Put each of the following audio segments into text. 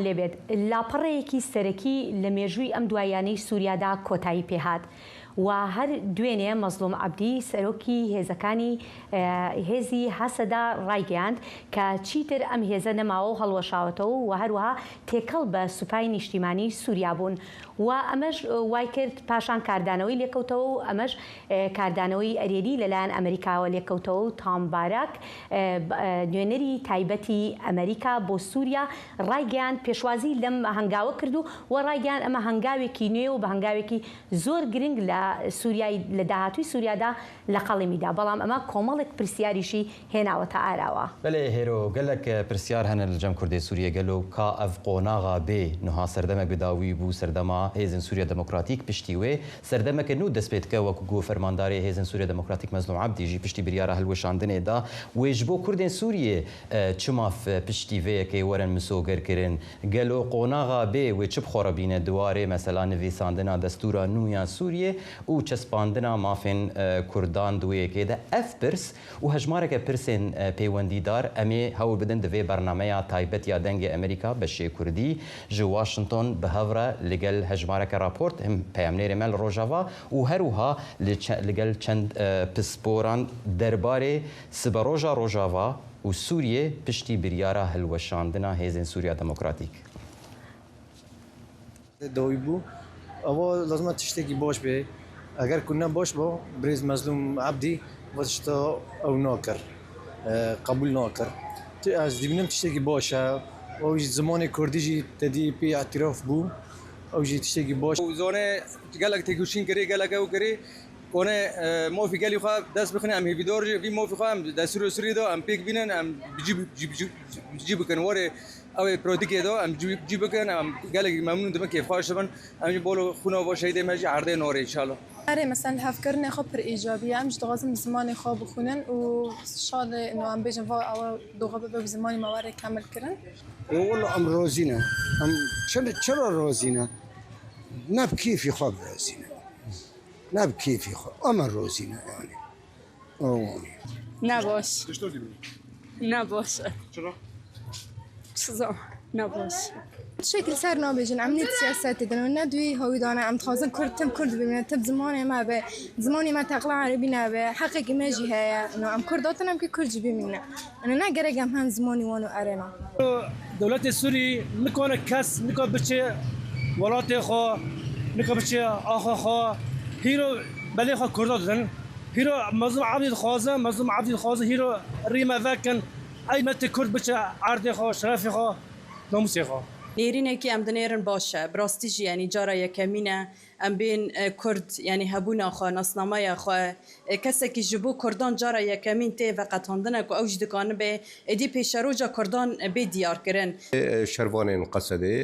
لێبێت لاپەڕەیەکی سەرەکی لە مێژووی ئەم دوایانەی سووریادا کۆتایی پێهات و هەر دوێنێ مەزلوم عەبدی سەرۆکی هێزەکانی هێزی هەسەدا ڕایگەیاند کە چیتر ئەم هێزە نەماوە و هەڵوەشاوەتەوە و هەروەها تێکەڵ بە سوپای نیشتیمانی سووریا بوون و ئەمەش وای کرد پاشان کاردانەوەی لێکەوتەوە و ئەمەش کاردانەوەی ئەرێری لەلایەن ئەمریکاوە لێکەوتەوە و تام باراک نوێنەری تایبەتی ئەمریکا بۆ سووریا ڕایگەیاند پێشوازی لەم هەنگاوە کردو و ڕایگەیاند ئەمە هەنگاوێکی نوێ و بە هەنگاوێکی زۆر گرنگ لە سووریای لە داهاتووی سووریادا لە قەڵەمیدا بەڵام ئەمە کۆمەڵێک پرسیاریشی هێناوەتە ئاراوە. بەڵێ هێرۆ گەلک پرسیار هەنە لە جەم کوردی سووریە گەلو کا ئەف قۆناغا بێ نوها سەردەمێک بداوی بوو سەردەما هێزن سووریا دموکراتیک پشتی وێ سەردەمێک نو دەست پێتکە وەکو گۆ فەرمانداری هێزن سووریا دموکراتیک مەزلوم عەبدیژی پشتی بریارە هەلوەشاندنێدا وێژ بۆ کوردên سووریێ چماف پشتی vêyekê werin misogirkirin gelo qonaxa bê wê çi bixwara bîne duwarê mesela nivîsandina destûra nû ya Sûriyê û çespandina mafên Kurdan di wêyekê de ev pirs û hejmareke pirsên pêwendîdar em ê hewl bidin di vê bernameya taybet ya dengê Amerîka beşê Kurdî ji Washington bi hev re li gel hejmareke raport him peyamnêrê me li Rojava û her wiha li gel çend pisporan derbarê siberoja Rojava û Sûriyê piştî biryara hilweşandina hêzên Sûriya Demokratîk. Dawî bû ewa lazima tiştekî baş bê eger ku ne baş bo birêz Mezlûm Ebdî ve tişta ew nakir qebûl nakir ez dibînim tiştekî baş e ew jî zimanê Kurdî jî tedî pê etiraf bû ew jî tiştekî baş zonê gelek têkuşîn kirî gelek ew kirî Kone mafî gelî xwe dest bixine em hêvîdar vî mafî xwe em destûra Sûriyê da em pêk bînin em cî bikin warê ew ê pratikê da em cî bikin em gelekî memnûn dibin kêfxweş dibin em jî bolo xûna va şehîdê me jî erdê norê inşallah. Erê mesela hevkirinê xwe pir îcabiye em ji dixwazin bi zimanê xwe bixwînin û şadê em bêjin va ew doğa bibe bi zimanê me warê kemil kirin. والله ام روزينه ام چرا روزينه نه بكيفي خو روزينه نه بكيفي خو اما روزينه يعني نباش نباش چرا؟ چرا؟ نباش شكل صار نابجن عملية سياسات دنا ندوي هو دانا عم تخازن كرد تم كرد بمنا تب زماني ما به زماني ما تقلع عربي نبه حقك ما جي هي انه عم كرداتنا عم كرد بمنا انا نقدر جم هان زماني وانو ارينا دولت سوري نكون كاس نكون بچه ولات خو نكون بچه اخو خو هيرو بلي خو كرداتن هيرو مظلوم عبد الخازن هيرو ريما ذاكن اي مت كرد بچه عرض خو شرف خو ناموس خو نێرینێکی ئەم دنێرن باشە براستیژی ینی جارە یەکەمینە ئەم بین کورد ینی هەبوونا خۆ ناسنامەیە خۆ کەسێکی ji بۆ کوردان جارە یەکەمین تێ veqetandina ku ew jî dikane bê êdî pêşeroja Kurdan bê diyarkirin. Şervanên Qesedê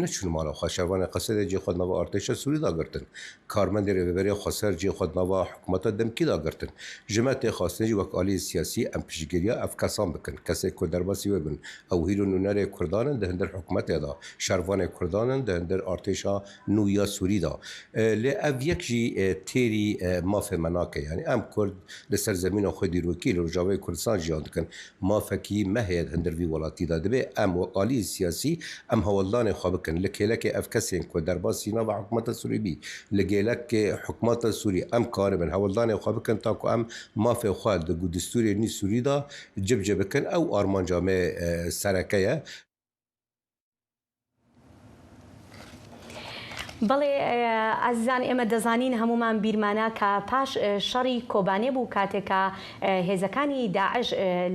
neçûn mala xwe şervanê Qesedê cê xwe nava artêşa Sûrî da girtin. Karmendê rêveberiya Xweser cê xwe nava hikûmeta Demkî da girtin. Ji me tê xwastin jî wek aliyê siyasî em piştgiriya ev kesan bikin. Kesek ku derbasî we bin ew hîro nûnerê Kurdanin di hindir hikûmetê da şervanê Kurdanin di hindir artêşa nû ya Sûrî da. Lê ev yek jî têrî mafê me nake yani em Kurd li ser zemîna xwe dîrokî li Rojavayê Kurdistan jiyan dikin. Mafekî me heye di hindir vî welatî da dibe em wek aliyê siyasî em hewaldanê xwe bikin li kêlekê ev kesên ku derbasî nava hikûmeta Sûrî bî li gêlekê hikûmeta Sûrî em karibin hewaldanê xwe bikin ta ku em mafê xwe di distûrê nî Sûrî da cibce bikin ew armanca me sereke ye. بەڵێ ئازیزان ئێمە دەزانین هەمومان بیرمانە کە پاش شەڕی کۆبانێ بوو کاتێکە هێزەکانی داعش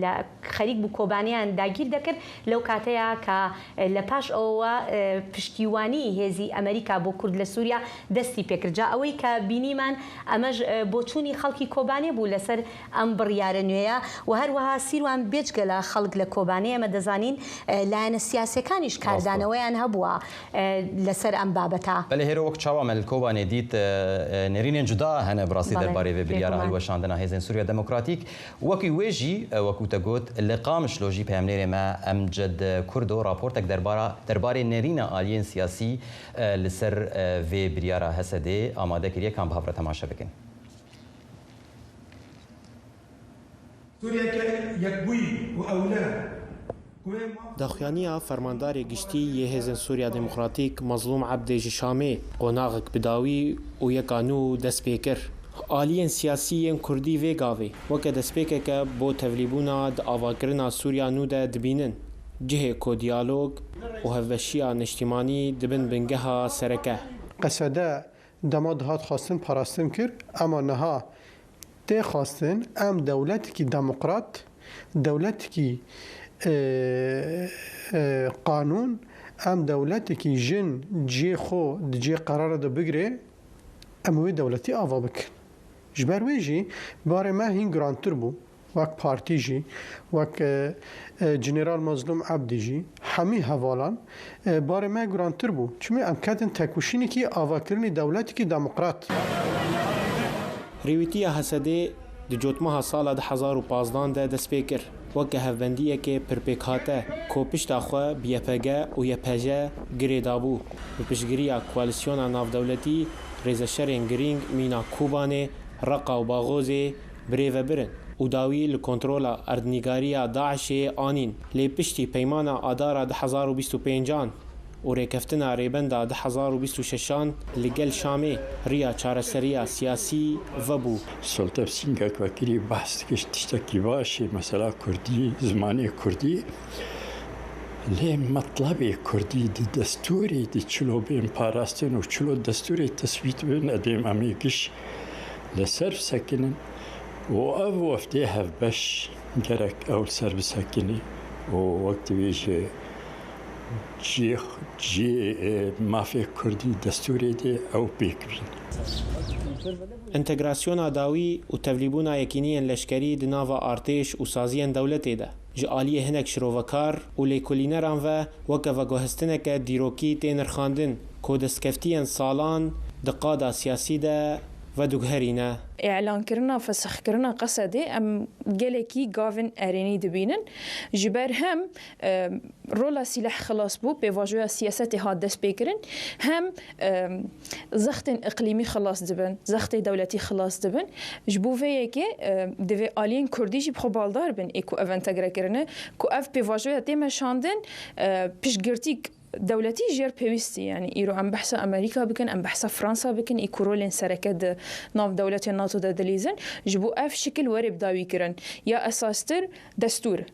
لە خەریک بوو کۆبانیان داگیر دەکرد لەو کاتەیە کە لە پاش ئەوە پشتیوانی هێزی ئەمریکا بۆ کورد لە سووریا دەستی پێکرد جا ئەوەی کە بینیمان ئەمەش بۆچوونی خەڵکی کۆبانێ بوو لەسەر ئەم بڕیارە نوێیە و هەروەها سیروان بێجگە لە خەڵک لە کۆبانێ ئەمە دەزانین لایەنە سیاسەکانیش کاردانەوەیان هەبووە لەسەر ئەم بابەتە. بله هیرو وقت چاوا مل کوبانه دیت نرین جدا هنه براسی درباره و بریاره هلوشاندنا هیزن سوریا دموکراتیک وکی ویجی وکو تگوت لقامش لوجی پیامنیر ما امجد کردو راپورتک درباره نرین آلیین سیاسی لسر و بریاره حسده آماده کریه کام بهافره تماشا بکن. سوريا يكوي وأولاد داخوانيا فرمانداري گشتي يهزن سوريا ديمقراطيك مظلوم عبد شامي قناغك بداوي ويكانو دسبيكر آليين سياسيين كردي فيغاوي وكا دسبيكك بو تفليبونا دعواكرنا سوريا نودا دبينن جهه كو ديالوج وهفشيا نشتماني دبن بنجها سركه قصده دماد هات خواستن پاراستن کر اما نها تی خواستن ام دولت کی دموکرات دولت کی قانون ام دولت کی جن جی خو جی قرار ده بگیره اموی دولتی آوا بکن جبر ویجی باره ما هین گرانتر بو وک پارتی جی وک جنرال مظلوم عبدی جی همی حوالان باره ما گرانتر بو چمی ام کدن تکوشینی کی آوا کرنی دولتی کی دموکرات ریویتی حسده دی جوتمها سالا ده 2015 ده دسپیکر وکه هفبندیه که پرپیکاته کوپشت آخوا بیپگه و یپجه گریدابو بپشگیری کوالیسیون ناف دولتی ریزشرین گرینگ مینا کوبانه رقا و باغوزه بریو برن و داوی لکنترولا اردنیگاری داعش آنین لی پشتی پیمان آدارا ده 2025 و ریکفتنا ریبندا ده 2026 لگل شامه ریا چارەسەریە سیاسی وەبوو سلطه بسینگەک وەکیلی بەحث کرد تشتێکی باشی مەسەلا کوردی زمانی کوردی لێ مەطلبی کوردی دی دەستوری دی چلۆ بێن پاراستن و چلۆ دەستوری تەسویت بن ئەدێم ئەمێ گشت لەسەر بسەکنن و ئەو وەفتەی هەڤبەش گەرەک ئەو سەر بسەکنی و وەکتی وێژێ جي مافيا كردي دستوري دي أو بيكبين انتگراسیون داوی و تبلیبونا یکینین لشکری دناوا ارتش و سازیان دولتی ده جالیه هنک شروکار و لیکولینران و وکه گوهستنک دیروکی تینرخاندن کودسکفتیان سالان دقادا سیاسی ده و دوغهرینه اعلان کرنا فسخ کرنا قصده ام گلکی گاون ارینی دبینن جبر هم رولا سلاح خلاص بو بواجه سیاست ها دست بکرن هم زخت اقلیمی خلاص دبن زخت دولتی خلاص دبن جبو وی که دوی آلین کردی جی بخوبالدار بن اکو اونتگره کرنه کو اف بواجه تیم شاندن پیشگرتی دولتی جر پیوستی یعنی ایرو ام بحث امریکا بکن ام بحث فرانسا بکن ای کورولین سرکت ناف دولت ناتو ده دلیزن جبو اف شکل ورب داوی کرن یا اساستر دستور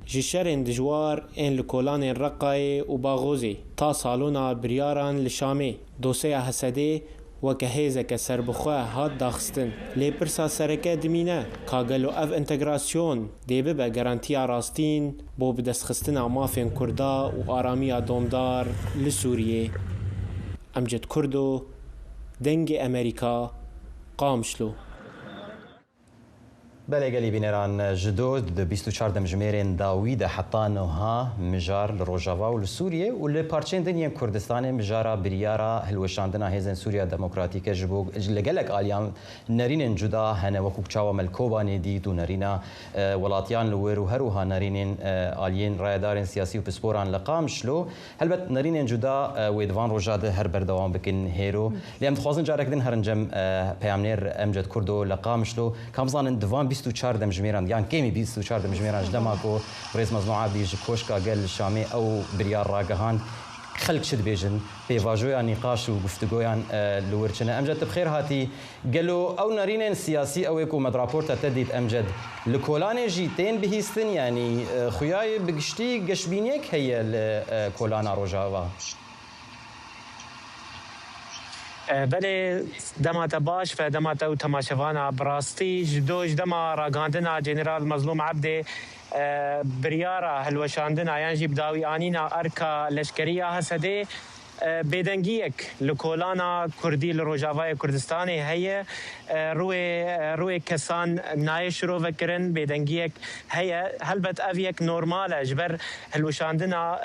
جشرین دجوار این لکولان رقای و باغوزی تا سالونا بریاران لشامی دوسه حسده و که هیزه که سربخواه هاد داخستن لی پرسا سرکه دمینه کاگلو اف انتگراسیون دیبه به گرانتیا راستین بو بدست خستن مافین کردا و آرامی دومدار لسوریه امجد کردو دنگ امریکا قامشلو بله گلی بینران جدو د 24 مجمرین داوی ده حتی نوها مجار لروجاوا و لسوریه و لپارچین دنیا کردستان مجارا بریارا هلوشاندنا هیزن سوریا دموکراتیک جبو لگلک آلیان نرین جدا هنه وکوک چاوا ملکوبانی دید و نرینا ولاتیان لویر و هروها نرین آلیین رایدارین سیاسی و پسپوران لقام شلو هلبت نرین جدا ویدوان روجاده هر بردوام بکن هیرو لیم تخوازن جارک دن هرنجم پیامنیر امجد کردو لقام شلو کامزان دوام 24 مجمران يعني كيمي 24 مجمران جدماكو رئيس مظلوم عبدي كوشكا قال الشامي او بريار راقهان خلق شد بيجن بيفاجويا نقاش وقفتقويا لورشنا امجد بخير هاتي قالوا او نارين سياسي او يكو مدرابورتا تديد امجد لكولاني جيتين بهيستن يعني خياي بقشتي قشبينيك هي لكولانا روجاوا بله دمات باش و دمات او تماشوانا براستی جدوش دما راگاندنا جنرال مظلوم عبدی بریارا هلوشاندنا یعنی بداوی آنینا ارکا لشکریه هسده بدنگیک لکولانا کردی لروجاوای کردستانی هی روی کسان نایش رو وکرن بدنگیک هی هلبت اویک نورماله جبر هلوشاندنا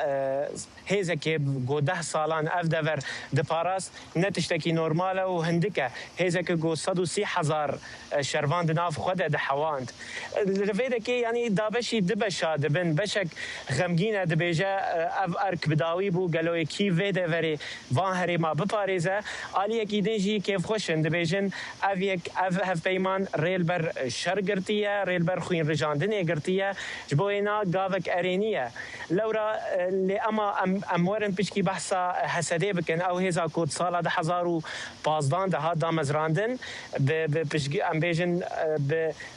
هیزه که گو 10 سالان اف دور دپاراس نتشتکی نورماله و هندکه هیزه که گو 130,000 شروان دناف خود دحواند لفیده که یعنی دابشی دبشا دبن بشک غمگینه دبیجه اف ارک بداوی بو گلوی کی ویده بری وان هریما بپارێزە ئالیەکی دنجی کێفخۆشن دەبێژن ئەف هەفپەیمان ڕێل بەر شەر گرتیە ڕێل بەر خوین ڕژاندنێ گرتیە ji bo êna gavek erêniye lewra lê ema em werin pişkî behsa hesedê bikin ew hêza ku sala 2015 de hat damezrandin pişkî em bêjin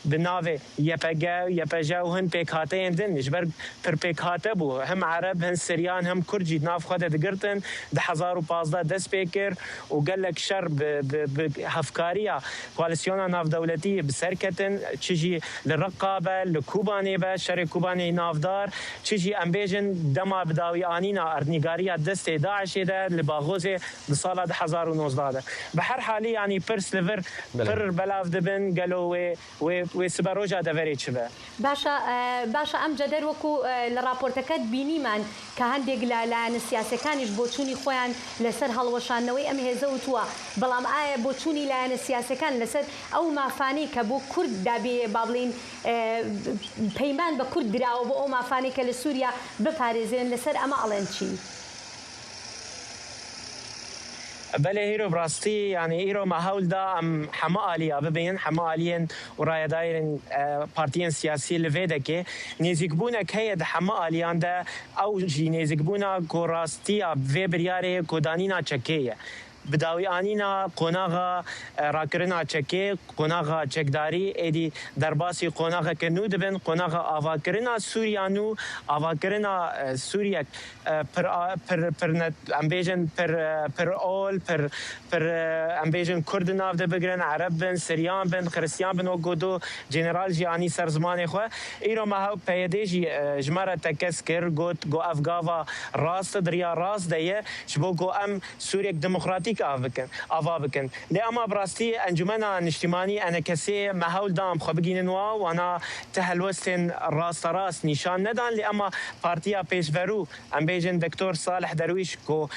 bi navê YPG û hin pêkhateyên din ji ber pir pêkhate bû hem Ereb hin Siryan hem Kurd jî nav xwe de digirtin 2015 dest pê kir û gelek şer bi hevkariya koalisyona navdewletî bi ser ketin çi jî li Reqqabe li Kubanê be şerê Kubanê navdar çi jî em bêjin dema bidawî anîna erdnîgariya destê Daişê de li Baghozê di sala 2019 de bi her halî yanî pirs li vir pir belav dibin gelo wê siberoja deverê çi be باشە ئەم جەدەر وەکو لە راپۆرتەکەت بینیمان کە هەندێک لە لایەنە سیاسەکانیش بۆچوونی خۆیان لەسەر هەڵوەشاندنەوەی ئەم هێزە وتووە بەڵام ئایا بۆچوونی لایەنە سیاسەکان لەسەر ئەو مافانەی کە بۆ کورد دابێ با بڵین پەیمان بە کورد دراوە بۆ ئەو مافانەی کە لە سووریا بپارێزێن لەسەر ئەمە ئەڵێن چی؟ بله هیرو براستی یعنی هیرو محول دا ام حما آلیا ببین حما آلیین و رای دایرین پارتیین سیاسی لویده که نزیک بونه که حما آلیان دا او جی نزیک بونه کو راستیا و بریاره کودانینا چکیه بداوی آنینا قناغا راکرنا چکه قناغا چکداری ایدی درباسی قناغا کنو دبن قناغا آواکرنا سوریانو آواکرنا سوریا پر امبیجن پر اول پر امبیجن کرد ناو ده بگرن عرب بن سریان بن خرسیان بن و گودو جنرال جیانی سرزمان خو ایرو ما پیاده جی جمره تکس کر گو افغاوا راست دریا راست ده شبو گو ام سوریا دموکراتیک آوا بکن لأما براستی انجمنا اجتماعی انا کسی محول دام خو بگینن و انا تهلوستن راست نشان ندان لأما پارتیا پیشورو ام بیجن دکتور صالح درویش کو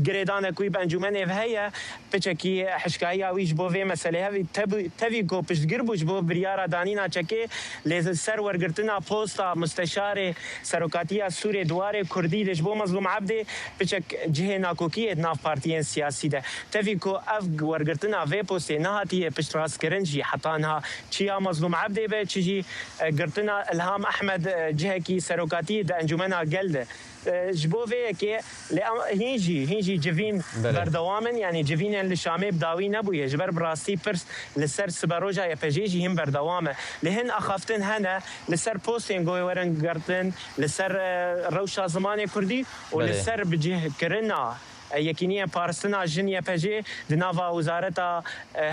گریدان کوی بنجومن هەیە پچێکی حشکایی ویش بۆ vê meselê hevî tevî ku piştgir bû ji bo biryara danîna çekê lê ser wergirtina posta müsteşarê serokatiya Sûrê Duwarê Kurdî de ji bo Mezlûm Ebdê piçek cihê nakokiyê nav partiyên siyasî de tevî ku ev wergirtina vê postê nehatiye piştrastkirin jî heta niha çiya Mezlûm Ebdê be çi jî girtina İlham Ehmed cihekî serokatî de encumena gel de ji bo vê yekê hîn jî civîn berdewamin yanî civînên li Şamê bidawî nebûye ji ber bi rastî pirs li ser siberoja YPG jî hîn berdewam e li hin axaftin hene li ser postên goyê werin girtin li ser rewşa zimanê Kurdî û li ser bicihkirina یەکینیە پارستنا ژن YPG di nava wezareta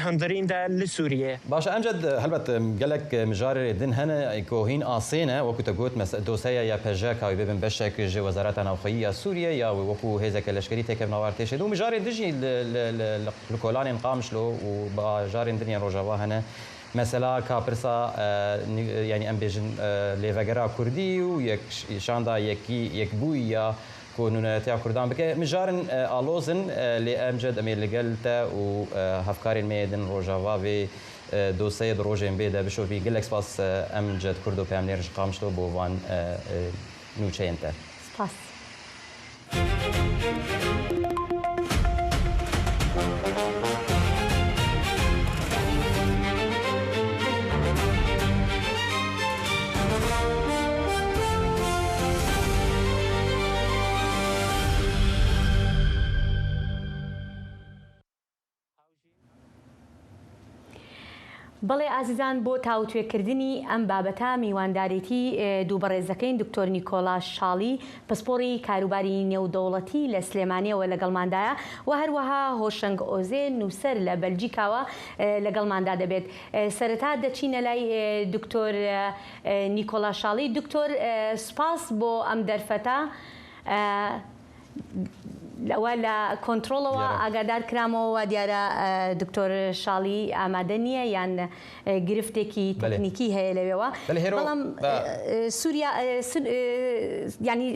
hundirîn de li Sûriyê. Baş emced helbet gelek mijarê din hene ku hîn asêne wekû te got doseya YPG ka wê bibin beşek ji Wezareta Navxweyiya Sûriye ya wekû hêzeke leşkerî têkev navar têşê û mijarê din jî li kolanên Qamişlo û bajarên din yên Rojava hene mesela ka pirsa yani em bêjin lêvegera Kurdî û şanda yekbûyiya كونوناتيا كردان بك مجارن آلوزن لأمجد أمير لقلتا وهفكارين ميدن روجافا في دوسية دروجين بيدا بشو في قلك سباس أمجد كردو بيامنير قامشتو بوان نوچه انت سباس بەڵێ ئازیزان بۆ تاوتوێکردنی ئەم بابەتە میواندارێتی دووبەڕێزەکەین دکتۆر نیکۆلا شاڵی پسپۆڕی کاروباری نێودەوڵەتی لە سلێمانیەوە لەگەڵماندایە و هەروەها هۆشنگ ئۆزێ نووسەر لە بەلجیکاوە لەگەڵماندا دەبێت سەرەتا دەچینە لای دکتۆر نیکۆلا شاڵی دکتۆر سپاس بۆ ئەم دەرفەتە لەوە لە کۆنتترۆلەوە ئاگادار کرامەوە دیارە دکتۆر شاڵی ئامادە نییە یان گرفتێکی تەکنیکی هەیە لەوێەوە بەڵام سووریا ینی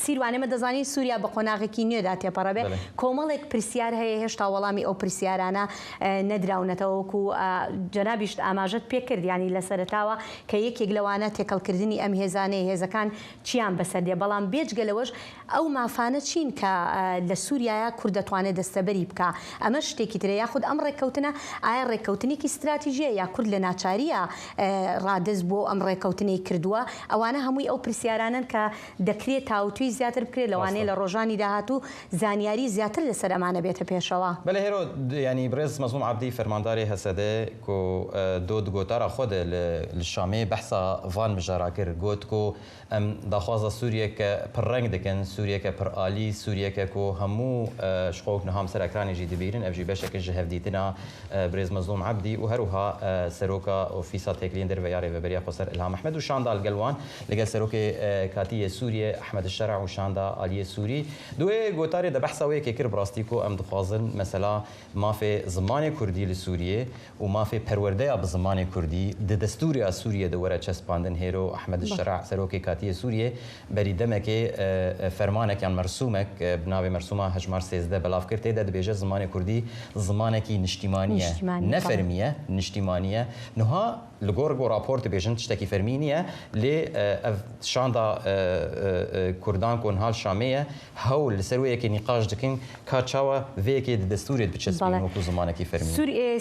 سیروانێمە دەزانی سووریا بە قۆناغێکی نوێدا تێپەڕەبێ کۆمەڵێک پرسیار هەیە هێشتا وەڵامی ئەو پرسیارانە نەدراونەتەوە وەکو جەنابیشت ئاماژەت پێکرد ینی لە سەرتاوە کە یەکێک لەوانە تێکەڵکردنی ئەم هێزانەی هێزەکان چیان بەسەردێ بەڵام بێجگە لەوەش ئەو مافانە چین کە لە سووریایە کورد دەتوانێت دەستەبەری بکە ئەمە شتێکی ترە یاخود ئەم ڕێککەوتنە ئایا ڕێککەوتنێکی استراتیژیە یا کورد لە ناچاریە ڕادز بۆ ئەم ڕێککەوتنەی کردووە ئەوانە هەمووی ئەو پرسیارانن کە دەکرێت تاوتوی زیاتر بکرێت لەوانەیە لە ڕۆژانی داهاتوو زانیاری زیاتر لەسەر ئەمانە بێتە پێشەوە. بەڵێ هێرۆ ینی برێز مەزلوم عەبدی فەرمانداری هەسەدە کو دۆ گۆتارە خۆدە لە شامێ بەحسا ڤان مژارا کرد گوت کو ئەم داخوازە سووریەکە پڕەنگ دەکەن سووریەکە پڕئالی سووریەکە کو هەموو شقۆک نەهام سەر ئەکرانێژی دەبیرن ئەڤژی بەشێکە ژە هەفدیتنا برێز مەزلوم عەبدی و هەروها سەرۆکە ئۆفیسا تێکلین دەربەیە ڕێڤەبەریە خۆسەر ئیلهام ئەحمەد و شاندال گەلوان لەگەڵ سەرۆکێ کاتیە سووریە ئەحمەد الشەرع و شاندا ئالیە سووری دوێ گۆتارێ دە بەحساوەیەکێ کرد بڕاستی کو ئەم دخوازن مەسەلا مافێ زمانی کوردی لە سووریە و مافێ پەروەردەیە بە زمانی کوردی دە دەستوریە سووریە دەوەرە چەسپاندن هێرۆ ئەحمەد الشەرع سەرۆکێ کاتیە سووریە بەری دەمەکێ فەرمانێکیان مەرسوومێک بناوێ مەرسوومە هەژمار 13 بەلاف کرد تێدا دەبێژە زمانی کوردی زمانێکی نیشتیمانیە نەفەرمیە نیشتیمانیە نها لە گۆڕ راپۆرت بێژن شتێکی فەرمی نییە لێ شاندا کوردان کۆنهال شامەیە هەول لەسەروەیەکی نیقاش دکن کا چاوە vêyekê di destûrê biçespînin wekû zimanekî fermî.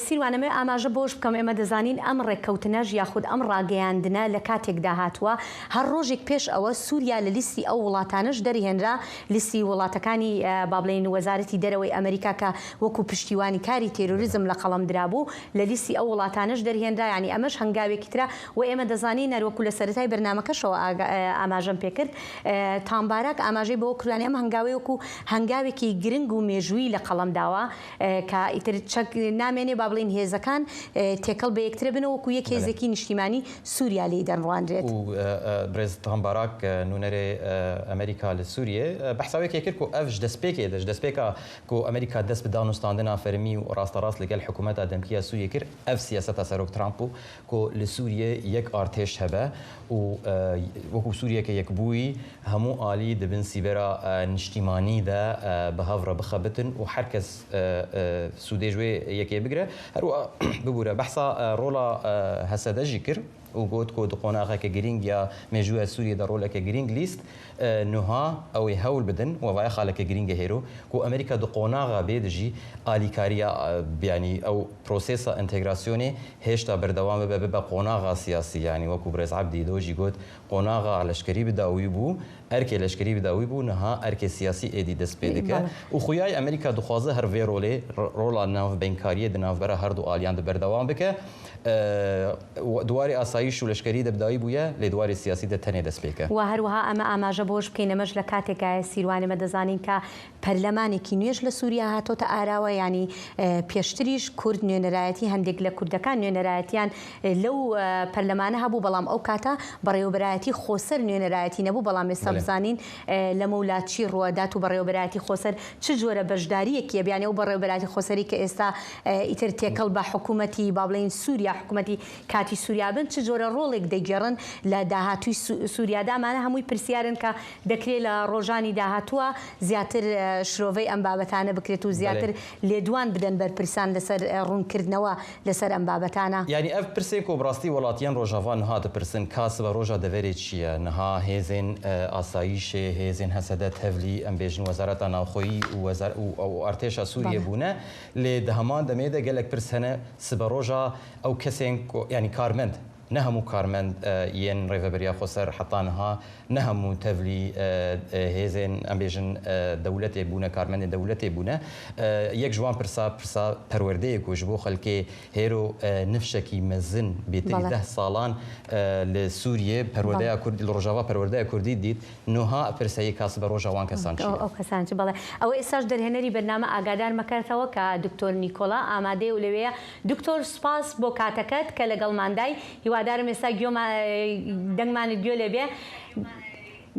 سیروانە me ئاماژە بۆش بکەم ئێمە دەزانین ئەم ڕێککەوتنەژ یاخود ئەم ڕاگەیاندنە لە کاتێکدا هاتووە هەر ڕۆژێک پێش ئەوە سووریا لە لیستی ئەو وڵاتانش دەرهێنرا لیستی وڵاتەکانی با بڵێن وەزارەتی دەرەوەی ئەمریکا کە وەکو پشتیوانی کاری تێرۆریزم لە قەڵەم درابوو لە لیستی ئەو وڵاتانش دەرهێنرا ینی ئەمەش هەنگاوێکی ترە و ئێمە دەزانین نەروەکو لە سەرەتای بەرنامەکەشەوە ئاماژەم پێکرد تامبارک ئاماژەی بۆ کردوانی ئەم هەنگاوی وەکو هەنگاوێکی گرنگ و مێژووی لە قەڵەم داوە کە ئیتر چەک نامێنێ با بڵێن هێزەکان تێکەڵ بە یەکترە بنەوە وەکو یەک هێزێکی نیشتیمانی سووریا لێی دەنڕاندرێت. و برێز تامبارک نونەرێ ئەمریکا لە سووریە بەحساوێکی کرد و ئەڤش دەستپێکێ دەستپێکە کو ئەمریکا دەست بە دانوستاندنا فەرمی و ڕاستەڕاست لەگەڵ حکوومەتە دەمکیە سووریە کرد ئەف سیاسەتە سەرۆک ترامپ و کۆ لە سووریە یەک ئارتێش هەبە و وەکو سووریەکە یەکبووی هەموو ئالی دەبن سیبەرە نیشتیمانیدا بە هەڤڕە بخەبتن و هەرکەس سوودێژوێ یەکێ بگرە هەروە ببوورە بەحسا ڕۆڵە هەسەدەژی کرد و گوت کۆ دقۆناغەکە گرنگ یا مێژووە سووریە دە ڕۆلەکە گرنگ لیست نوها ئەوەی هەول بدن وەوایە خاڵەکە گرنگە هێرۆ و ئەمریکا دقۆناغا بێدژی ئالیکاریە بیانی ئەو پرۆسێسە ئینتەگراسیۆنێ هێشتا بەردەوام ببە بە قۆناغا سیاسی ینی وەکو برێز عەبدی دۆژی گوت قۆناغا لەشکری بداوی بوو ئەرکێ لەشکری بداوی بوو نەها ئەرکێ سیاسی ئێدی دەست پێ دەکە و خویای ئەمریکا دخوازە هەروێ ڕۆڵە ناوبینکاریە دناوبەرە هەردوو ئالیان بەردەوام بکە دواری ئاسایش و لەشکری دەبداوی بووە لێ دواری سیاسی دەتەنێ دەست پێکە و هەروەها ئەمە ئاماژە بۆش بکەین ئەمەش لە کاتێکایە سیروانێمە دەزانین کە پەرلەمانێکی نوێژ لە سووریا هاتۆتە ئاراوە ینی پێشتریش کورد نوێنەرایەتی هەندێک لە کوردەکان نوێنەرایەتیان لەو پەرلەمانە هەبوو بەڵام ئەو کاتە بەڕێوەبەرایەتی خۆسەر نوێنەرایەتی نەبوو بەڵام ئێستا بزانین لە مەولاچی ڕوادات و بەڕێوەبەرایەتی خۆسەر چ جۆرە بەشداریەکیە بیانێ و بەڕێوەبەرایەتی خۆسەری کە ئێستا ئیتر تێکەڵ بە حکوومەتی با بڵێن سووریا حکوومەتی کاتی سووریا بن چ جۆرە ڕۆڵێک دەیگەڕن لە داهاتووی سووریادامانە هەمووی پرسیارن کە دەکرێت لە ڕۆژانی داهاتووە زیاتر شرۆڤەی ئەم بابەتانە بکرێت و زیاتر لێدوان بدەن بەرپرسان لەسەر ڕوونکردنەوە لەسەر ئەم بابەتانە. یعنی ئەف پرسێک و بڕاستی وڵاتیان ڕۆژاوان نها دەپرسن کاس بە ڕۆژە دەوێت چییە نەها هێزێن ئاساییشێ هێزین هەسەدە تەڤلی ئەم بێژن وەزارەتە ناوخۆیی و ئارتێشە سووریە بوونە لێ دەهەمان دەمێدە گەلێک پرس هەنە سبە ڕۆژە ئەو کەسێن ینی کارمەند نه هەموو کارمەند یەن ڕێڤەبەریا خۆسەر حتانها نه هەموو تەڤلی هێزێن ئەمبێژن دەولەتێ بوونە کارمەندێ دەولەتێ بوونە یەک جوان پرسا پەروەردەیەک وش بۆ خەڵکێ هێرۆ نفشێکی مەزن بێتری 10 ساڵان لە سووریە پەروەردەیە کوردی لە ڕۆژاوا پەروەردەیە کوردی دیت نوها پرسایی کاس بە ڕۆژاوان کەسان ئەو کەسان بەڵێ ئەوە ئێستاش دەرهێنەری بەرنامە ئاگادار مەکاتەوە کە دکتۆر نیکۆلا ئامادەی و لەوەیە دکتۆر سپاس بۆ کاتەکەت کە لەگەڵماندای هیوادارم ئێستا دەنگمانت گوێ لێ بێ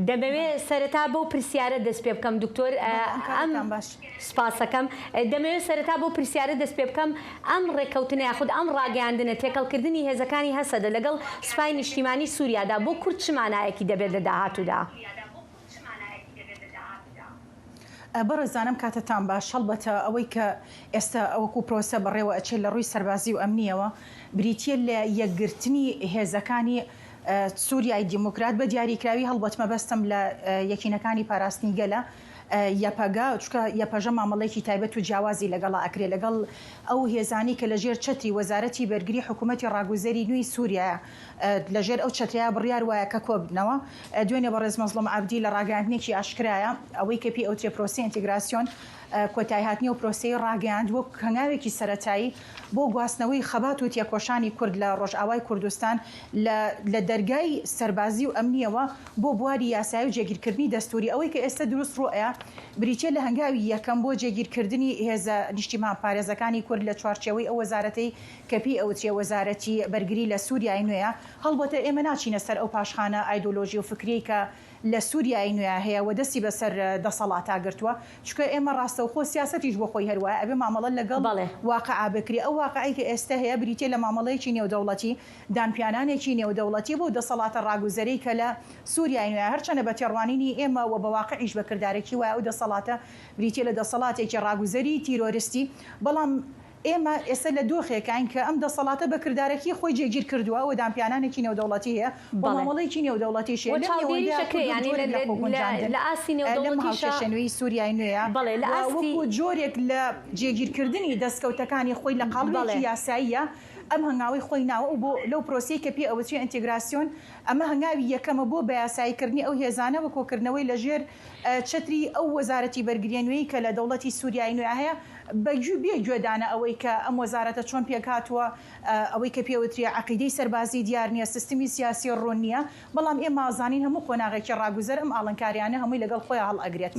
دەمەوێت سەرەتا بەو پرسیارە دەست پێ بکەم دکتۆر ئەم سپاسەکەم دەمەوێت سەرەتا بۆ پرسیارە دەست پێ بکەم ئەم ڕێککەوتنە یاخود ئەم ڕاگەاندنە تێکەڵکردنی هێزەکانی هەسەدە لەگەڵ سوپای نیشتیمانی سووریادا بۆ کورد چ مانایەکی دەبێت لە داهاتوودا؟ بەڕێزانم کاتتان باش هەڵبەتە ئەوەی کە ئێستا ئەوەکو پرۆسە بەڕێوە ئەچێت لە ڕووی سەربازی و ئەمنیەوە بریتە لە یەکگرتنی هێزەکانی سووریای دیموکرات بە دیاریکراوی هەڵبەت مەبەستم لە یەکینەکانی پاراستنی گەلە یاپەگا چکە یاپەژە مامەڵێکی تایبەت و جیاوازی لەگەڵا ئەکرێ لەگەڵ ئەو هێزانی کە لەژێر چەتری وەزارەتی بەرگری حکوومەتی ڕاگوزەری نوێی سووریا لەژێر ئەو چەتریا بڕیار وایە کە کۆبنەوە دوێنێ بە ڕێز مەزلوم عەبدی لە ڕاگەاندنێکی ئاشکرایە ئەوەی کە پێی ئەوترێ پرۆسی ئینتیگراسیۆن کۆتایی هاتنی و پرۆسەی ڕاگەاند وەک هەنگاوێکی سەرەتایی بۆ گواستنەوەی خەبات و تێکۆشانی کورد لە ڕۆژئاوای کوردستان لە دەرگای سەربازی و ئەمنیەوە بۆ بواری یاسایی و جێگیرکردنی دەستوری ئەوەی کە ئێستا دروست ڕۆیە بریتێ لە هەنگاوی یەکەم بۆ جێگیرکردنی هێزە نیشتیمان پارێزەکانی کورد لە چوارچێوەی ئەو وەزارەتەی کەپی ئەوترێ وەزارەتی بەرگری لە سووریای نوێیە هەڵبەتە ئێمە ناچینە سەر ئەو پاشخانە ئایدۆلۆژی و فکری کە لە سووریای نوێ هەیە و دەستی بەسەر دەسەڵاتا گرتووە چکە ئێمە ڕاستەوخۆ سیاسەتیش بۆ خۆی هەروایە ئەبێ مامەڵە لەگەڵ واقعا بکری ئەو واقعی کە ئێستا هەیە بریتێ لە مامەڵەیەکی نێودەوڵەتی دانپیانانێکی نێودەوڵەتی بۆ دەسەڵاتە ڕاگوزەرەی کە لە سووریای نوێ هەرچەنە بە تێڕوانینی ئێمە و بە واقعیش بەکردارێکی وایە ئەو دەسەڵاتە بریتێ لە دەسەڵاتێکی ڕاگوزەری تیرۆریستی بەڵام ئێمە ئێستا لە دۆخێکین کە ئەم دەسەڵاتە بەکردارێکی خۆی جێگیر کردووە و دامپیانانێکی نێودەوڵەتی هەیە مامەڵەیەکی نێودەوڵەتی شێ لە ئاسی نێودەوڵەتی سووریای نوێیە وەکو جۆرێک لە جێگیرکردنی دەستکەوتەکانی خۆی لە قاڵبێکی یاساییە ئەم هەنگاوی خۆی ناوە و بۆ لەو پرۆسی کە پێ ئەوەچی ئینتیگراسیۆن ئەمە هەنگاوی یەکەمە بۆ بەیاساییکردنی ئەو هێزانە و کۆکردنەوەی لەژێر چتری ئەو وەزارەتی بەرگریێنوەی کە لە دەوڵەتی سووریای نوێ هەیە بێ گوێدانە ئەوەی کە ئەم وەزارەتە چۆن پێکاتوە ئەوەی کە پێوتری عقیدەی سەربازی دیار نییە سیستمی سیاسی ڕۆن نییە بەڵام ئێمە ئازانین هەموو قۆناغێکی ڕاگوزەر ئەم ئاڵنکاریانە هەمووی لەگەڵ خۆی هەڵ ئەگرێت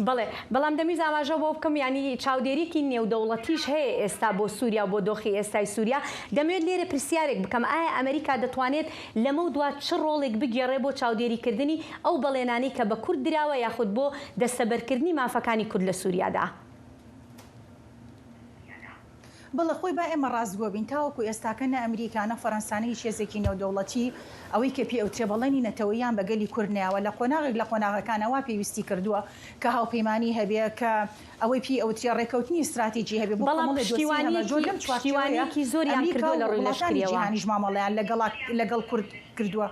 بەڵام دەمیز ئاماژە بۆ بکەم ینی چاودێریکی نێودەوڵەتیش هەیە ئێستا بۆ سووریا بۆ دۆخی ئێستای سووریا دەمێت لێرە پرسیارێک بکەم ئایا ئەمریکا دەتوانێت لەمە دوات چ ڕۆڵێک بگێڕێ بۆ چاودێریکردنی ئەو بەڵێنانی کە بە کورد دراوە یاخود بۆ دەستەبەرکردنی مافەکانی کورد لە سووریادا بەڵە خۆی با ئێمە ڕاستگۆ بین تاوەکو ئێستاکەنە ئەمریکانە فەڕەنسانەی هێزێکی نێودەوڵەتی ئەوەی کە پێ ئەوترێ بەڵێنی نەتەوەیان بەگەلی کورنیاوە لە قۆناغێک لە قۆناغەکانەوە پێویستی کردووە کە هاوپەیمانی هەبێ کە ئەوەی پێ ئەوترێ ڕێکەوتنی استراتیجی هەبێ بەڵام پشتیوانیکی زۆریان کردووە لە ڕووی لەشکریەوە مامەڵەیان لەگەڵ کورد کردووە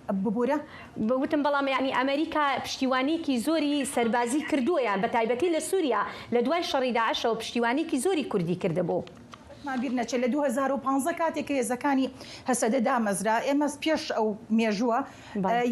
ببوورە بوتم بەڵام یعنی ئەمریکا پشتیوانێکی زۆری سەربازی کردووەیان بە تایبەتی لە سووریا لە دوای شەڕی داعشەوە پشتیوانێکی زۆری کوردی کردبوو بیر نەچێت لە 2015 کاتێک هێزەکانی هەسەدە دامەزرا ئێمە پێش ئەو مێژووە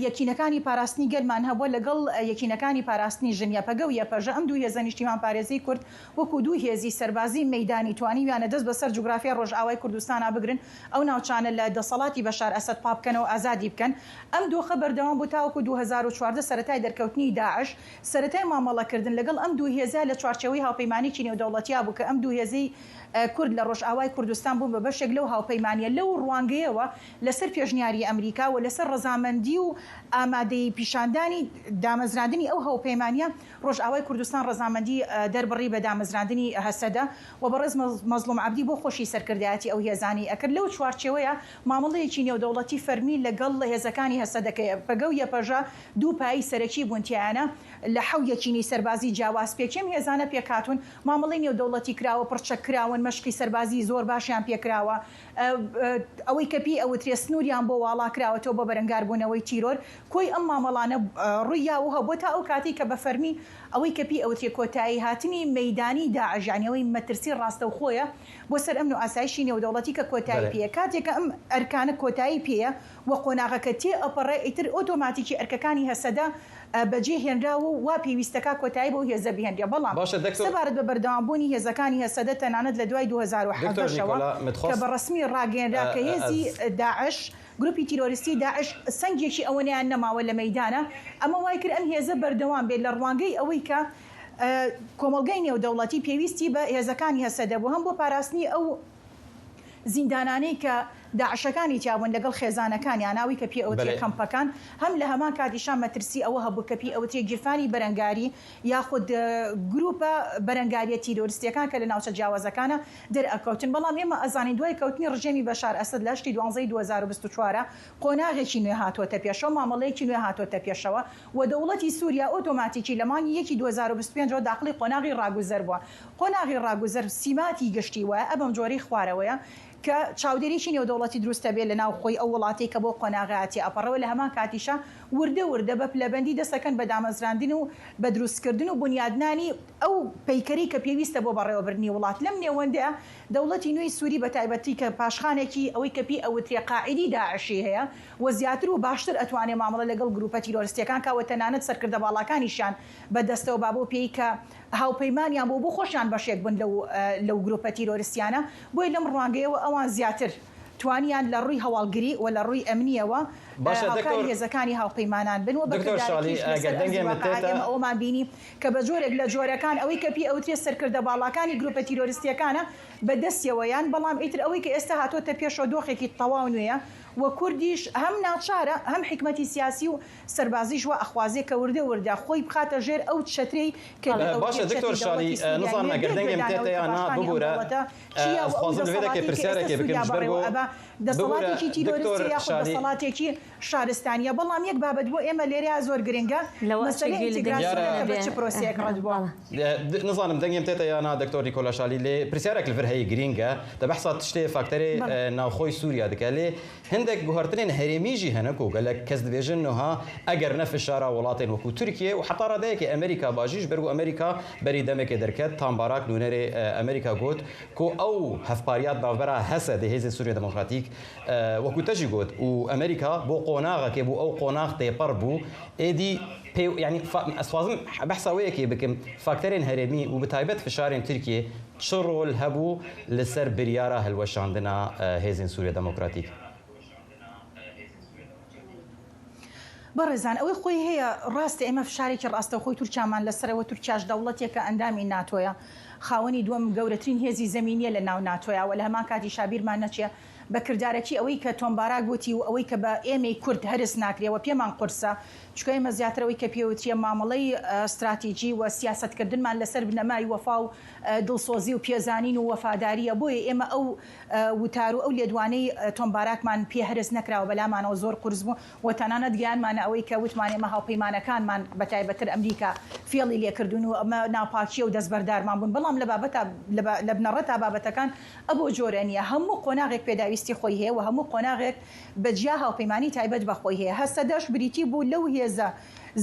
یەکینەکانی پاراستنی گەلمان هەبووە لەگەڵ یەکینەکانی پاراستنی ژنیاپەگە و یەپەژە ئەم دوو هێزە نیشتیمان پارێزی کورد وەکو دوو هێزی سەربازی مەیدانی توانیویانە دەست بەسەر جوگرافیا ڕۆژئاوای کوردستانە بگرن ئەو ناوچانە لە دەسەڵاتی بەشار ئەسەد پاپکەنەوە ئازادی بکەن ئەم دۆخە بەردەوام بوو تاوەکو 2014 سەرەتای دەرکەوتنی داعش سەرەتای مامەڵەکردن لەگەڵ ئەم دوو هێزە لە چوارچەوەی هاوپەیمانێکی نێودەوڵەتیە بوو کە ئەم دوو هێزەی کورد لە ڕۆژئاوای کوردستان بوون بە بەشێک لەو هاوپەیمانیە لەو ڕوانگەیەوە لەسەر پێشنیاری ئەمریکا و لەسەر ڕەزامەندی و ئامادەی پیشاندانی دامەزراندنی ئەو هاوپەیمانیە ڕۆژئاوای کوردستان ڕەزامەندی دەربڕی بە دامەزراندنی هەسەدە و بەڕێز مەزلوم عەبدی بۆ خۆشی سەرکردایەتی ئەو هێزانی ئەکرد لەو چوارچێوەیە مامەڵەیەکی نێودەوڵەتی فەرمی لەگەڵ هێزەکانی هەسەدەکەیە پەگە و یەپەژە دوو پایی سەرەکی بوونتیانە لە حەویەکینی سەربازی جیاواز پێکێم هێزانە پێکاتون مامەڵەی نێودەوڵەتی کراوە پڕچەکراون مەشقی سەربازی زۆر باشیان پێکراوە ئەوەی کەپی ئەوترێ سنووریان بۆ واڵاکراوەتەوە بە بەرەنگاربوونەوەی تیرۆر کۆی ئەم مامەڵانە ڕوویاوە بۆ تا ئەو کاتی کە بە فەرمی ئەوەی کەپی ئەوترێ کۆتایی هاتنی مەیدانی داعشیانەوەی مەترسی ڕاستە و خۆیە بۆ سەر ئەمن و ئاسایشی نێودەوڵەتی کە کۆتایی پێە کاتێکە ئەم ئەرکانە کۆتایی پێە و قۆناغەکە تێ ئەپەڕێ ئیتر ئۆتۆماتیکی ئەرکەکانی هەسەدا بەجێ هێنراوە و وا پێویستەکە کۆتایی بۆ هێزە بهێنرێ بەڵام سەبارەت بە بەردەوامبوونی هێزەکانی هەسەدە تەنانەت لە دوای 2017ەوە کە بە ڕسمی ڕاگەێنرا کە هێزی داعش گروپی تیرۆریستی داعش سنگێکی ئەوەیان نەماوە لە مەیدانە ئەمە وای کرد ئەم هێزە بەردەوام بێت لە ڕوانگەی ئەوەی کە کۆمەلگەی نێودەوڵەتی پێویستی بە هێزەکانی هەسەدە بوو هەم بۆ پاراستنی ئەو زیندانانەی کە داعشەکانی تیابوون لەگەڵ خێزانەکانی ناوی کە پێ ئەوتێ کەمپەکان هەم لە هەمان کاتیشان مەترسی ئەوە هەبوو کە پێ ئەوتێ گیرفانی بەرەنگاری یاخود گروپە بەرەنگاریە تیرۆریستیەکان کە لە ناوچە جیاوازەکانە دەرئەکەوتن بەڵام ئێمە ئەزانین دوای کەوتنی ڕژێمی بەشار ئەسەد لە شتی 2024 قۆناغێکی نوێ هاتوۆتە پێشەوە مامەڵەیەکی نوێ هاتوۆتە پێشەوە و دەوڵەتی سووریا ئۆتۆماتیکی لە مانگی 2025 داخلی قۆناغی ڕاگوزەر بووە قۆناغی ڕاگوزەر سیماتی گشتی وایە ئەبەم جۆرەی خوارەوەیە کە چاودێریی نێودەوڵەتی دروستە بێت لە ناو خۆی ئەو وڵاتی کە بۆ قۆناغایەتی ئەپەڕەوە لە هەمان کاتیشە وردە بە پلەبەندی دەسەکەن بە دامەزراندن و بە دروستکردن و بنیادنانی ئەو پەیکەری کە پێویستە بۆ بەڕێوەبردنی وڵات. لەم نێوەندەیە دەوڵەتی نوێی سووری بە تایبەتی کە پاشخانێکی ئەوەی کەپی ئەوترێ قاعیدی داعشی هەیە و زیاتر و باشتر ئەتوانێت مامەڵە لەگەڵ گروپە تیرۆریستیەکان کاوە تەنانەت سەرکردە باڵاکانیشیان بەدەستەوە بابۆ پێی کە هاوپەیمانیان بۆ خۆشیان بەشێک بن لەو گروپە تیرۆریستیانە. بۆی لەم ڕوانگەیەوە ئەوان زیاتر توانیان لە ڕووی هەواڵگری و لە ڕووی ئەمنیەوە هاوکاری هێزەکانی هاوپەیمانان بن و ئەومان بینی کە بە جۆرێک لە جۆرەکان ئەوەی کەپی ئەوترێ سەرکردە باڵاکانی گروپە تیرۆریستیەکانە بەدەستیەوەیان، بەڵام ئیتر ئەوەی کە ئێستا هاتۆتە پێشەوە دۆخێکی تەواو نوێیە و کوردیش هەم ناچارە هەم حکمەتی سیاسی و سەربازیش وە ئەخوازێ کە وردە خۆی بخاتە ژێر ئەو چەترەی کە باشە دکتۆر شالی نزانم ئەگەر دەنگێم تێتە یانە ببوورە ئەخوازم لەوێدەکە پرسیارێکی بکەم دەسەڵاتێکی تیرۆریستی یاخود دەسەڵاتێکی شارستانیە. بەڵام یەک بابەت بۆ ئێمە لێرەیە زۆر گرنگە مەسەلەی ئینتیگراسیۆنەکە بە چ پرۆسەیەک ڕەتبووە. نزانم دەنگێم تێتە یانە دکتۆر نیکۆلا شالی لێ پرسیارێک لەڤەر هەیە گرینگە دەبەحسا تشتێ فاکتەرێ ناوخۆی سووریا دەکە لێ هەندێک گوهرترین هەرێمیژی هەنەک و گەلک کەس دەبێژن نەها ئەگەر نەفشارە وڵاتین وەکو تورکیە و حتا ڕادەیەکی ئەمریکا باژیش بەرگو ئەمریکا بەری دەمێکی دەرکەت تامباراک نونەرێ ئەمریکا گوت کۆ ئەو هەفپاریات باوبەرە هەسە دەهێزی سووریا دموکراتیک وەکو تەژی گوت و ئەمریکا بۆ قۆناغەکێ بوو ئەو قۆناغ تێپەڕ بوو ئێدی يعني ئەسوازم بەحساوەیەکی بکەم فاکتەرین هەرێمی و بەتایبەت فشارین تورکیە چ ڕۆل هەبوو لەسەر بریارە هەلوەشاندنا هێزین سووریا دموکراتیک؟ بەڕێزان ئەوەی خۆی هەیە ڕاستە ئێمە فشارێکی ڕاستە خۆی تورکیامان لەسەرەوە تورکیاش دەوڵەتێکە ئەندامی ناتۆیە خاوەنی دووەم گەورەترین هێزی زەمینیە لە ناو ناتۆیە و لە هەمان کاتی شابیرمان نەچێ بە کردارەکی ئەوەی کە تۆمبارا گوتی و ئەوەی کە بە ئێمەی کورد هەرس ناکرێەوە پێمان قورسە چکە ئێمە زیاترەوەی کە پێوتریە مامەڵەی استراتیژی و سیاستکردنمان لەسەر بنەمای وەفا و دڵسۆزی و پێزانین و وەفاداریە بۆیە ئێمە ئەو وتار و ئەو لێدوانەی تۆمباراکمان پێ هەرس نەکراوە بەلامانەوە زۆر قورس بوو و تەنانەت گیانمانە ئەوەی کە وتمان ئێمە هاوپەیمانەکانمان بەتایبەتر ئەمریکا فێڵی لێکردون و ئەمە ناپاکیە و دەستبەردارمان بوون بەڵام لە بنەڕەتا بابەتەکان ئەبۆ جۆرە نیە هەموو قۆناغێک پێداویستی خۆی هەیە و هەموو قۆناغێک بەجیا هاوپەیمانی تایبەت بەخۆی هەیە هەستە دەش بریتی بوو لەو هێزە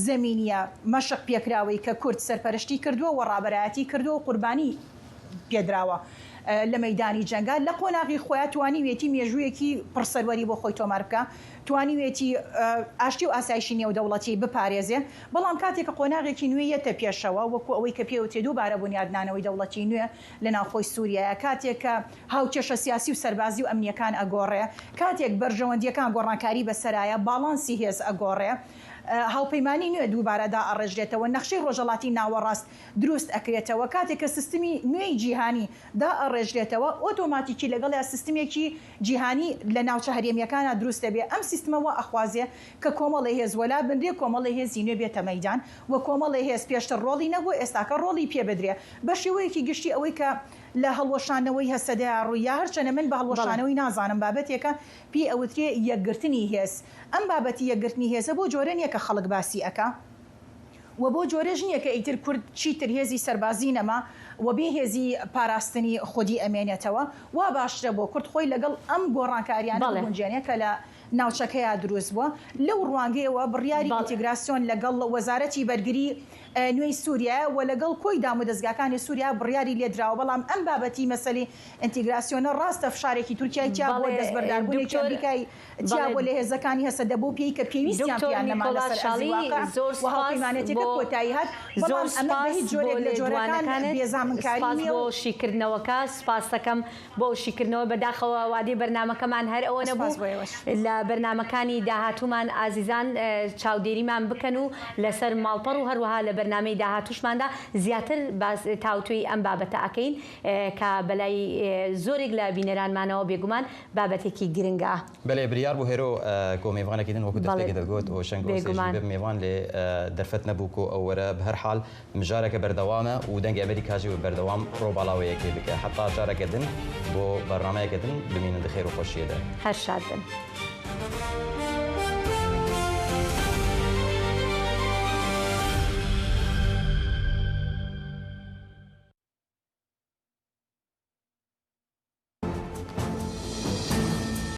زەمینیە مەشق پێکراوەی کە کورد سەرپەرشتی کردووە و ڕابەرایەتی کردووە و قوربانی پێدراوە لە مەیدانی جەنگال لە قۆناغی خۆیان توانیوێتی مێژوویەکی پڕسەروەری بۆ خۆی تۆمار بکە توانیوێتی ئاشتی و ئاسایشی نێودەوڵەتی بپارێزێ بەڵام کاتێک کە قۆناغێکی نوێیەتە پێشەوە وەکو ئەوەی کە پێوتێ دووبارە بنیادنانەوەی دەوڵەتی نوێ لە ناوخۆی سووریایە کاتێک کە هاوکێشە سیاسی و سەربازی و ئەمنیەکان ئەگۆڕێ کاتێک بەرژەوەندیەکان گۆڕانکاری بەسەرایە باڵانسی هێز ئەگۆڕێ هاوپەیمانی نوێ دووبارەدا ئەڕێژرێتەوە نەخشەی ڕۆژەڵاتی ناوەڕاست دروست ئەکرێتەوە کاتێک کە سیستمی نوێی جیهانی دا ئەڕێژرێتەوە ئۆتۆماتیکی لەگەڵ سیستمێکی جیهانی لە ناوچە هەرێمیەکانە دروست دەبێ ئەم سیستمەوە ئەخوازێ کە کۆمەڵی هێز وەلا بندێ کۆمەڵی هێزی نوێ بێتە مەیدان و کۆمەڵی هێز پێشتر ڕۆڵی نەبوو ئێستاکە ڕۆڵی پێ بدرێ بە شێوەیەکی گشتی ئەوەی کە لە هەڵوەشانەوەی هەسەدەیە ڕوویا هەرچەنە من بە هەڵوەشانەوەی نازانم بابەتێکە پێی ئەوترێ یەکگرتنی هێز ئەم بابەتی یەکگرتنی هێزە بۆ جۆرە نیە کە خەڵک باسی ئەکا و بۆ جۆرەژ نییە کە ئیتر کورد چیتر هێزی سەربازی نەما و بێ هێزی پاراستنی خودی ئەمێنێتەوە وا باشترە بۆ کورد خۆی لەگەڵ ئەم گۆڕانکاریانە گونجێنێ کە لە ناوچەکەیە دروست بووە لەو ڕوانگەیەوە بڕیاری ئینتیگراسیۆن لەگەڵ وەزارەتی بەرگری نوێی سووریا و لەگەڵ کۆی دام و دەستگاکانی سووریا بڕیاری لێدراوە بەڵام ئەم بابەتی مەسەلی ئینتیگراسیۆنە ڕاستە فشارێکی تورکیای تیا بۆ دەستبەرداربوونێکی ئەمریکای تیا بۆ لە هێزەکانی هەسە دەبوو پێی کە پێویستیان پێیان نەما لەسەر ئەزیواقع و هاوپەیمانەتێکە کۆتایی هات بەڵام ئەمە بە هیچ جۆرێک لە جۆرەکان بێزامنکاری نیە بۆ شیکردنەوەکە سپاس دەکەم بۆ شیکردنەوە بەداخەوە وادەی بەرنامەکەمان هەر ئەوە نەبوو لە بەرنامەکانی داهاتوومان ئازیزان چاودێریمان بکەن و لەسەر ماڵپەڕ و هەروەها لە بەرنامەی داهاتووشماندا زیاتر تاوتوی ئەم بابەتە ئەکەین کە بەلای زۆرێک لە بینەرانمانەوە بێگومان بابەتێکی گرنگە بەڵێ بریار بوو هێرۆ کۆ میێوانێکی دن وەکو دەستێکی دەگوت و شەنگ میێوان لێ دەرفەت نەبوو کۆ ئەوەرە بە هەر حاڵ مژارێکە بەردەوامە و دەنگی ئەمریکاژی و بەردەوام ڕۆباڵاوەیەکی بکە حتا جارێکە دن بۆ بەرنامەیەکە دن بمینە خێر و خۆشیەدا هەر شاد بن.